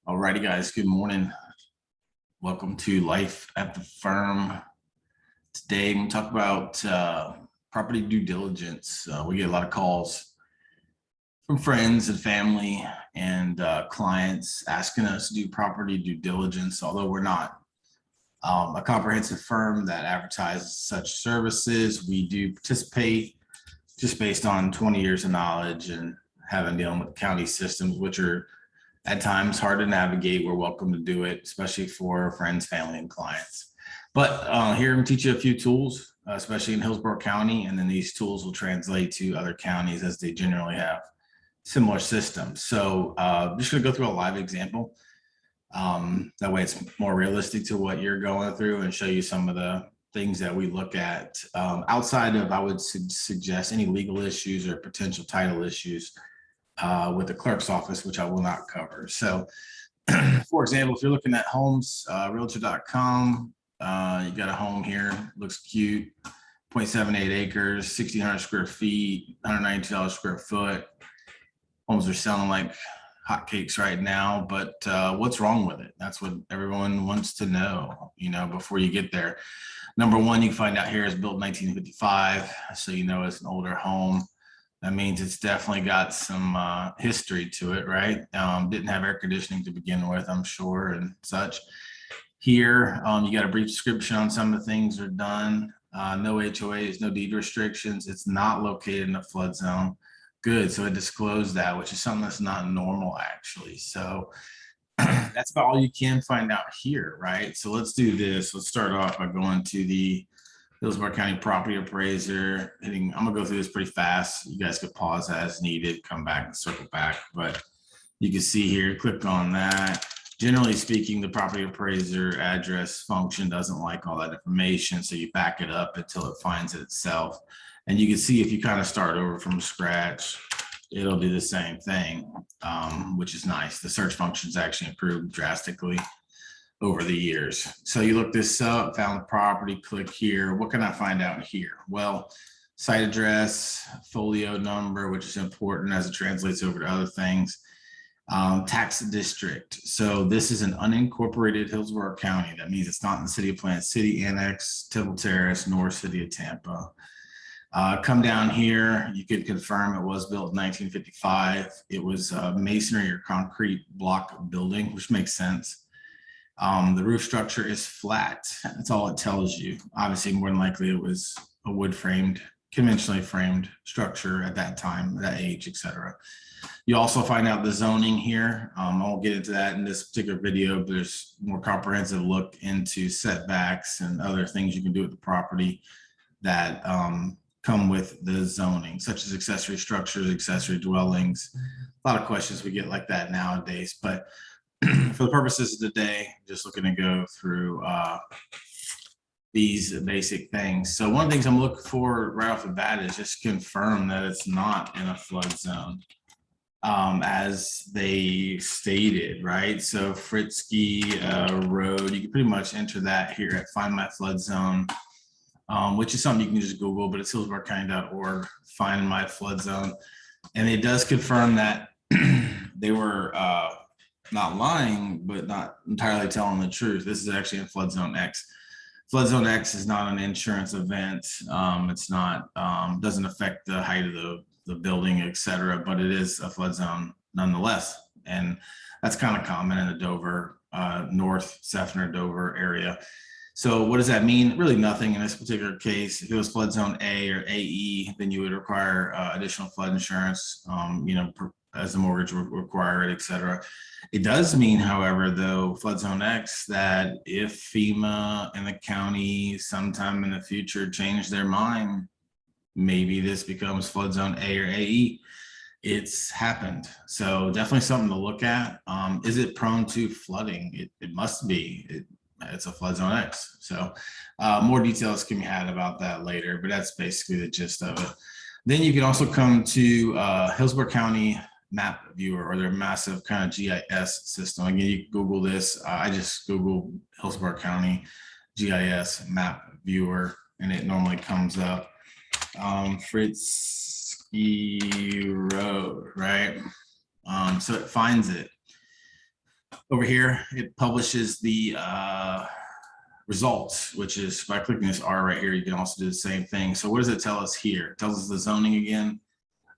Alrighty, guys, good morning. Welcome to Life at the Firm. Today, I'm going to talk about property due diligence. We get a lot of calls from friends and family and clients asking us to do property due diligence, although we're not a comprehensive firm that advertises such services. We do participate just based on 20 years of knowledge and having dealing with county systems, which are at times hard to navigate. We're welcome to do it, especially for friends, family, and clients. But here I'm going to teach you a few tools, especially in Hillsborough County, and then these tools will translate to other counties as they generally have similar systems. So I'm just going to go through a live example. That way it's more realistic to what you're going through and show you some of the things that we look at outside of, I would suggest, any legal issues or potential title issues with the clerk's office, which I will not cover. So for example, if you're looking at homes, realtor.com, you got a home here, looks cute, 0.78 acres, 1,600 square feet, $192 square foot. Homes are selling like hotcakes right now, but what's wrong with it? That's what everyone wants to know, before you get there. Number one, you can find out here is built in 1955. So, it's an older home. That means it's definitely got some history to it, right? Didn't have air conditioning to begin with, I'm sure, and such. Here, you got a brief description on some of the things that are done. No HOAs, no deed restrictions. It's not located in a flood zone. Good, so it disclosed that, which is something that's not normal, actually. So that's about all you can find out here, right? So let's do this. Let's start off by going to the Hillsborough County Property Appraiser. I'm gonna go through this pretty fast. You guys could pause as needed, come back and circle back. But you can see here, click on that. Generally speaking, the Property Appraiser address function doesn't like all that information, so you back it up until it finds it itself. And you can see if you kind of start over from scratch, it'll do the same thing, which is nice. The search function's actually improved drastically over the years. So you look this up, found the property, click here. What can I find out here? Well, site address, folio number, which is important as it translates over to other things. Tax district. So this is an unincorporated Hillsborough County. That means it's not in the city of Plant City Annex, Temple Terrace, nor city of Tampa. Come down here, you could confirm it was built in 1955. It was masonry or concrete block building, which makes sense. The roof structure is flat. That's all it tells you. Obviously, more than likely it was a wood framed, conventionally framed structure at that time, that age, etc. You also find out the zoning here. I won't get into that in this particular video, but there's more comprehensive look into setbacks and other things you can do with the property that come with the zoning, such as accessory structures, accessory dwellings. A lot of questions we get like that nowadays, but for the purposes of today, just looking to go through these basic things. So one of the things I'm looking for right off the bat is just confirm that it's not in a flood zone, as they stated, right? So Fritzky Road, you can pretty much enter that here at Find My Flood Zone, which is something you can just Google, but it's hillsboroughcounty.org, Find My Flood Zone. And it does confirm that they were not lying, but not entirely telling the truth. This is actually in Flood Zone X. Flood Zone X is not an insurance event. It's not, doesn't affect the height of the building, etc., but it is a flood zone nonetheless. And that's kind of common in the Dover, North Seffner, Dover area. So what does that mean? Really nothing in this particular case. If it was flood zone A or AE, then you would require additional flood insurance, as the mortgage would require it, etc. It does mean, however, though, flood zone X, that if FEMA and the county sometime in the future change their mind, maybe this becomes flood zone A or AE. It's happened. So definitely something to look at. Is it prone to flooding? It must be. It's a flood zone X. So more details can be had about that later, but that's basically the gist of it. Then you can also come to Hillsborough County Map Viewer, or their massive kind of GIS system. Again, you can Google this. I just Googled Hillsborough County GIS Map Viewer, and it normally comes up. Fritzky Road, right? So it finds it. Over here, it publishes the results, which is by clicking this R right here, you can also do the same thing. So what does it tell us here? It tells us the zoning again.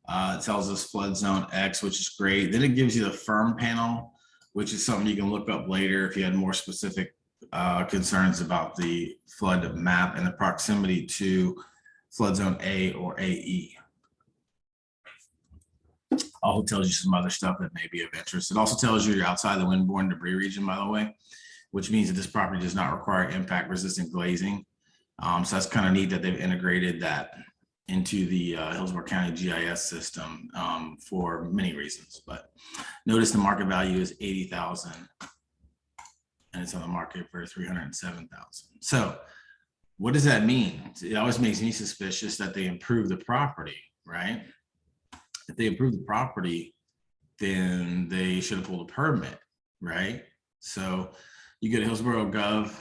It tells us flood zone X, which is great. Then it gives you the firm panel, which is something you can look up later if you had more specific concerns about the flood map and the proximity to flood zone A or AE. Also tells you some other stuff that may be of interest. It also tells you you're outside the windborne debris region, by the way, which means that this property does not require impact resistant glazing. So that's kind of neat that they've integrated that into the Hillsborough County GIS system for many reasons. But notice the market value is 80,000 and it's on the market for 307,000. So what does that mean? It always makes me suspicious that they improve the property, right? If they improve the property, then they should have pulled a permit, right? So you go to Hillsborough Gov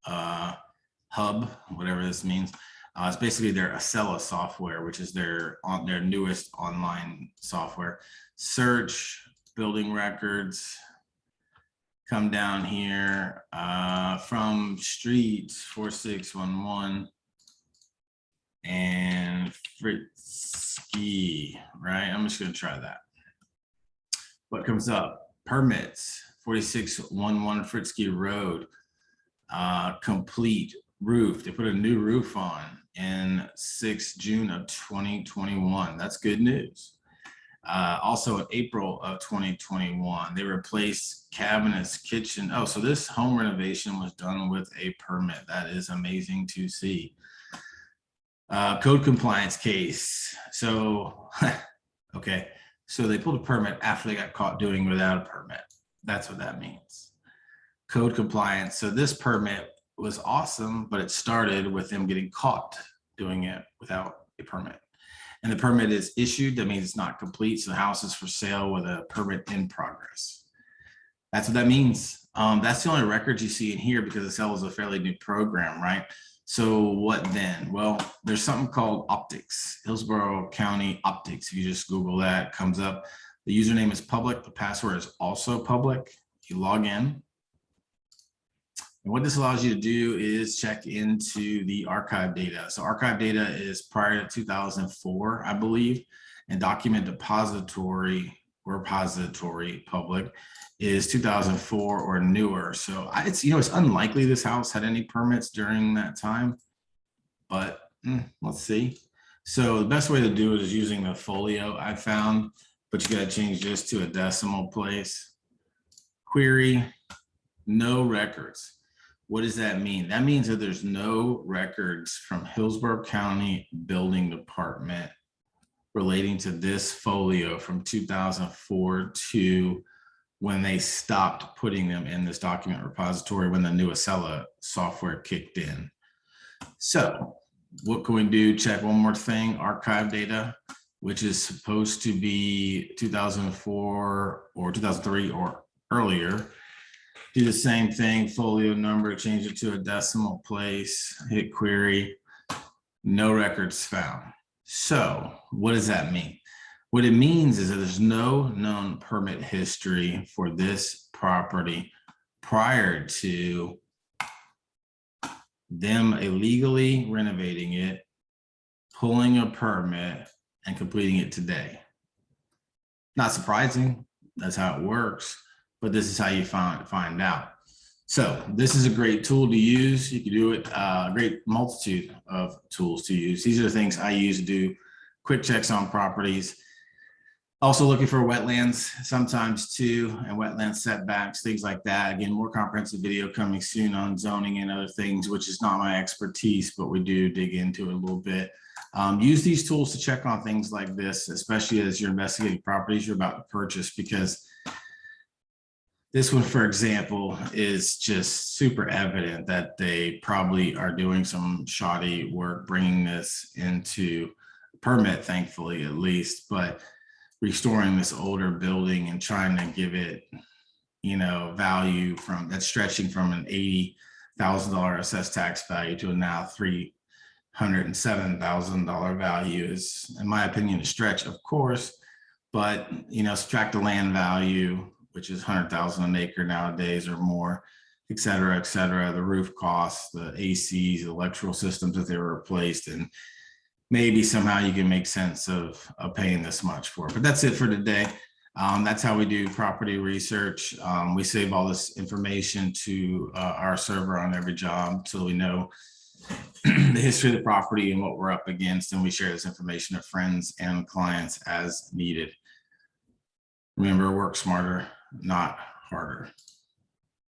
Hub, whatever this means. It's basically their Acela software, which is their newest online software. Search building records. Come down here from streets 4611 and Fritzky, right? I'm just gonna try that. What comes up? Permits 4611 Fritzky Road, complete roof. They put a new roof on in 6 June of 2021. That's good news. Also in April of 2021, they replaced cabinets, kitchen. Oh, so this home renovation was done with a permit. That is amazing to see. Code compliance case. So, okay. So they pulled a permit after they got caught doing without a permit. That's what that means. Code compliance. So this permit was awesome, but it started with them getting caught doing it without a permit. And the permit is issued. That means it's not complete. So the house is for sale with a permit in progress. That's what that means. That's the only records you see in here because Acela is a fairly new program, right? So what then? Well, there's something called optics, Hillsborough County optics. If you just Google that, it comes up. The username is public. The password is also public. You log in. And what this allows you to do is check into the archive data. So archive data is prior to 2004, I believe, and document depository or repository public is 2004 or newer. So it's unlikely this house had any permits during that time, but let's see. So the best way to do it is using the folio I found, but you got to change this to a decimal place. Query, no records. What does that mean? That means that there's no records from Hillsborough County Building Department relating to this folio from 2004 to when they stopped putting them in this document repository when the new Acela software kicked in. So what can we do? Check one more thing, archive data, which is supposed to be 2004 or 2003 or earlier. Do the same thing, folio number, change it to a decimal place, hit query, no records found. So what does that mean? What it means is that there's no known permit history for this property prior to them illegally renovating it, pulling a permit, and completing it today. Not surprising, that's how it works, but this is how you find out. So this is a great tool to use. You can do it, great multitude of tools to use. These are the things I use to do quick checks on properties. Also looking for wetlands sometimes too, and wetland setbacks, things like that. Again, more comprehensive video coming soon on zoning and other things, which is not my expertise, but we do dig into it a little bit. Use these tools to check on things like this, especially as you're investigating properties you're about to purchase, because this one, for example, is just super evident that they probably are doing some shoddy work bringing this into permit, thankfully, at least, but restoring this older building and trying to give it, value from that's stretching from an $80,000 assessed tax value to a now $307,000 value is, in my opinion, a stretch, of course, but, subtract the land value, which is 100,000 an acre nowadays or more, et cetera, et cetera. The roof costs, the ACs, the electrical systems that they were replaced, and maybe somehow you can make sense of paying this much for it. But that's it for today. That's how we do property research. We save all this information to our server on every job, so we know the history of the property and what we're up against, and we share this information to friends and clients as needed. Remember, work smarter, not harder.